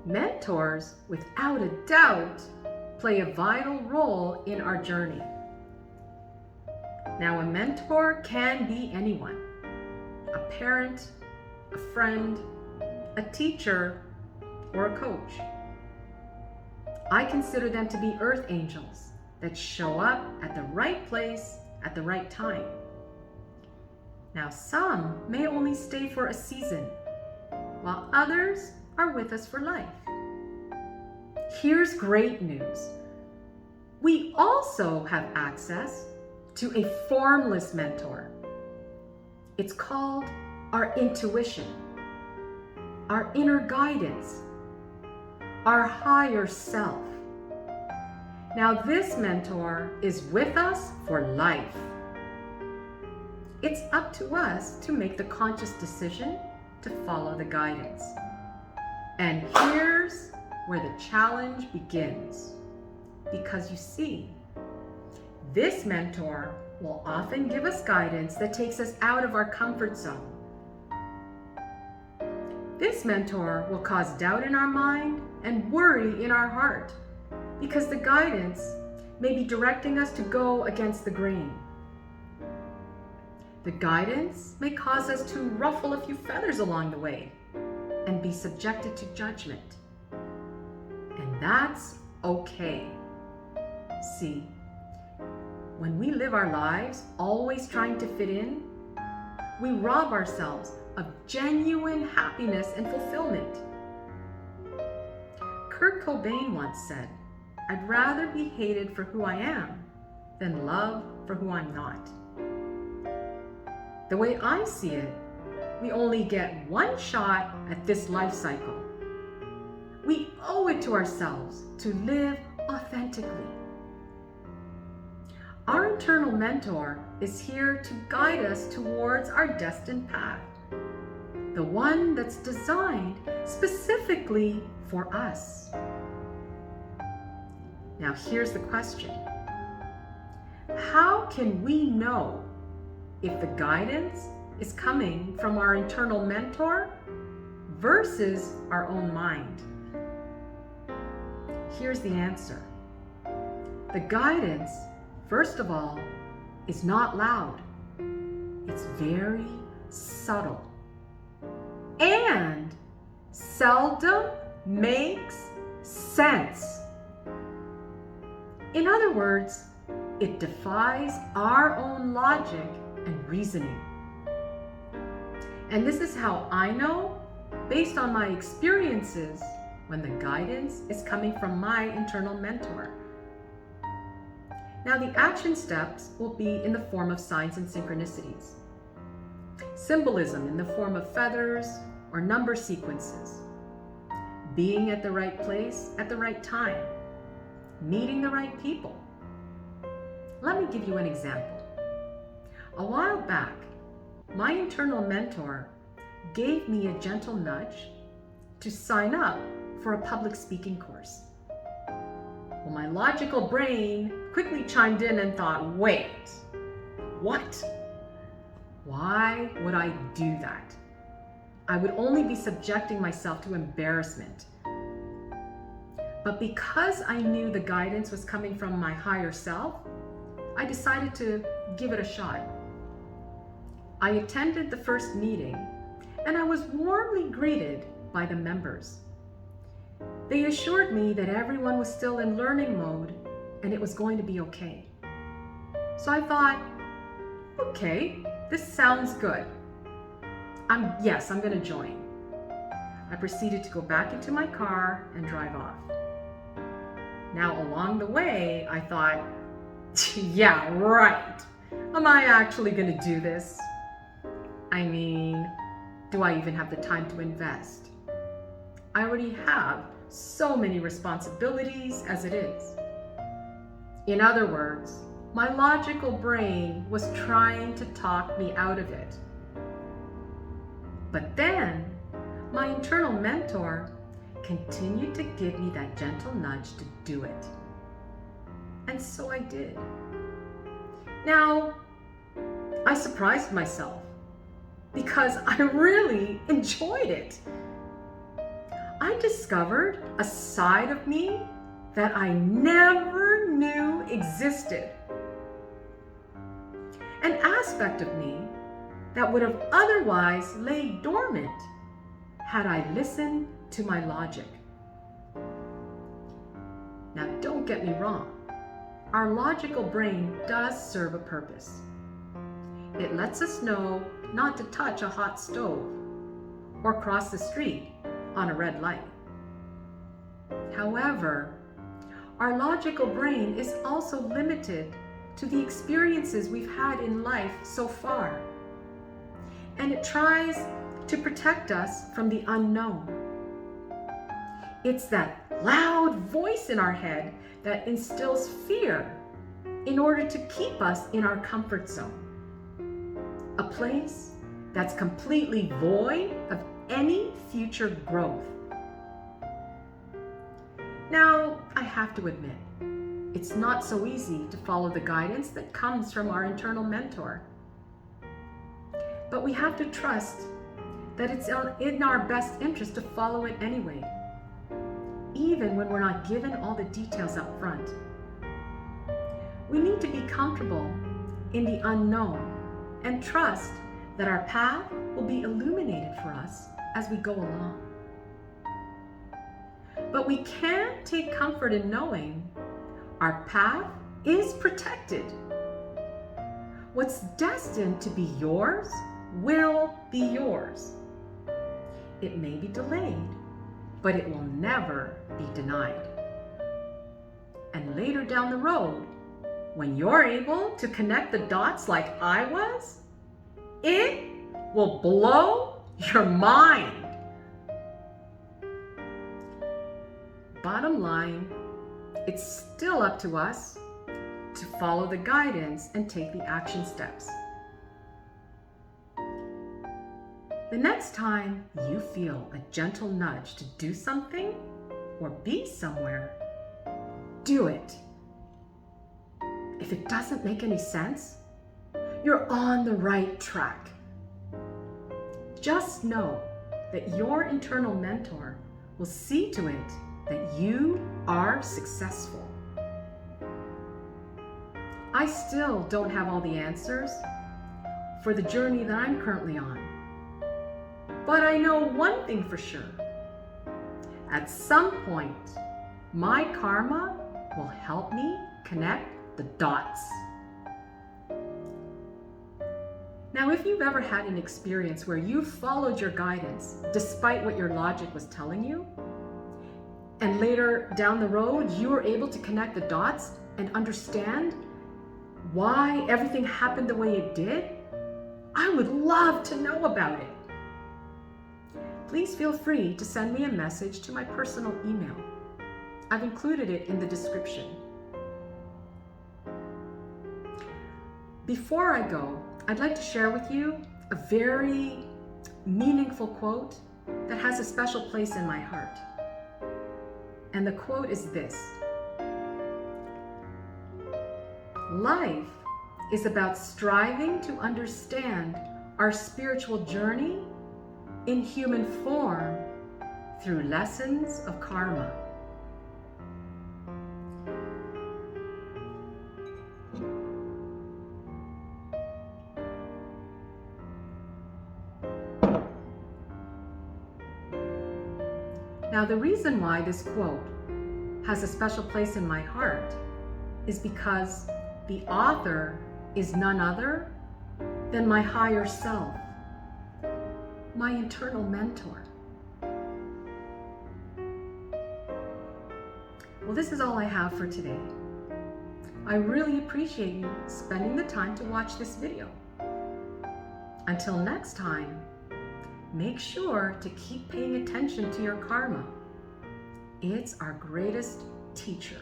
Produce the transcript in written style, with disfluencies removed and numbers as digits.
Mentors, without a doubt, play a vital role in our journey. Now, a mentor can be anyone: a parent, a friend, a teacher, or a coach. I consider them to be earth angels that show up at the right place at the right time. Now, some may only stay for a season, while others are with us for life. Here's great news. We also have access to a formless mentor. It's called our intuition, our inner guidance, our higher self. Now, this mentor is with us for life. It's up to us to make the conscious decision to follow the guidance. And here's where the challenge begins. Because you see, this mentor will often give us guidance that takes us out of our comfort zone. This mentor will cause doubt in our mind and worry in our heart, because the guidance may be directing us to go against the grain. The guidance may cause us to ruffle a few feathers along the way and be subjected to judgment. And that's okay. See, when we live our lives always trying to fit in, we rob ourselves of genuine happiness and fulfillment. Kurt Cobain once said, "I'd rather be hated for who I am than loved for who I'm not." The way I see it, we only get one shot at this life cycle. We owe it to ourselves to live authentically. Our internal mentor is here to guide us towards our destined path, the one that's designed specifically for us. Now, here's the question. How can we know if the guidance is coming from our internal mentor versus our own mind? Here's the answer. The guidance, first of all, is not loud. It's very subtle and seldom makes sense. In other words, it defies our own logic and reasoning. And this is how I know, based on my experiences, when the guidance is coming from my internal mentor. Now, the action steps will be in the form of signs and synchronicities. Symbolism in the form of feathers or number sequences. Being at the right place at the right time. Meeting the right people. Let me give you an example. A while back, my internal mentor gave me a gentle nudge to sign up for a public speaking course. Well, my logical brain quickly chimed in and thought, wait, what? Why would I do that? I would only be subjecting myself to embarrassment. But because I knew the guidance was coming from my higher self, I decided to give it a shot. I attended the first meeting, and I was warmly greeted by the members. They assured me that everyone was still in learning mode and it was going to be okay. So I thought, okay, this sounds good. I'm going to join. I proceeded to go back into my car and drive off. Now, along the way, I thought, yeah, right. Am I actually going to do this? I mean, do I even have the time to invest? I already have so many responsibilities as it is. In other words, my logical brain was trying to talk me out of it. But then, my internal mentor continued to give me that gentle nudge to do it. And so I did. Now, I surprised myself because I really enjoyed it. I I discovered a side of me that I never knew existed. An aspect of me that would have otherwise laid dormant had I listened to my logic. Now, don't get me wrong. Our logical brain does serve a purpose. It lets us know not to touch a hot stove or cross the street on a red light. However, our logical brain is also limited to the experiences we've had in life so far, and it tries to protect us from the unknown. It's that loud voice in our head that instills fear in order to keep us in our comfort zone, a place that's completely void of any future growth. Now, I have to admit, it's not so easy to follow the guidance that comes from our internal mentor. But we have to trust that it's in our best interest to follow it anyway, even when we're not given all the details up front. We need to be comfortable in the unknown and trust that our path will be illuminated for us as we go along. But we can't take comfort in knowing our path is protected. What's destined to be yours will be yours. It may be delayed, but it will never be denied. And later down the road, when you're able to connect the dots like I was, it will blow your mind. Bottom line, it's still up to us to follow the guidance and take the action steps. The next time you feel a gentle nudge to do something or be somewhere, do it. If it doesn't make any sense, you're on the right track. Just know that your internal mentor will see to it that you are successful. I still don't have all the answers for the journey that I'm currently on. But I know one thing for sure. At some point, my karma will help me connect the dots. Now, if you've ever had an experience where you followed your guidance despite what your logic was telling you, and later down the road you were able to connect the dots and understand why everything happened the way it did, I would love to know about it. Please feel free to send me a message to my personal email. I've included it in the description. Before I go, I'd like to share with you a very meaningful quote that has a special place in my heart. And the quote is this: "Life is about striving to understand our spiritual journey in human form through lessons of karma." Now, the reason why this quote has a special place in my heart is because the author is none other than my higher self, my internal mentor. Well, this is all I have for today. I really appreciate you spending the time to watch this video. Until next time, make sure to keep paying attention to your karma. It's our greatest teacher.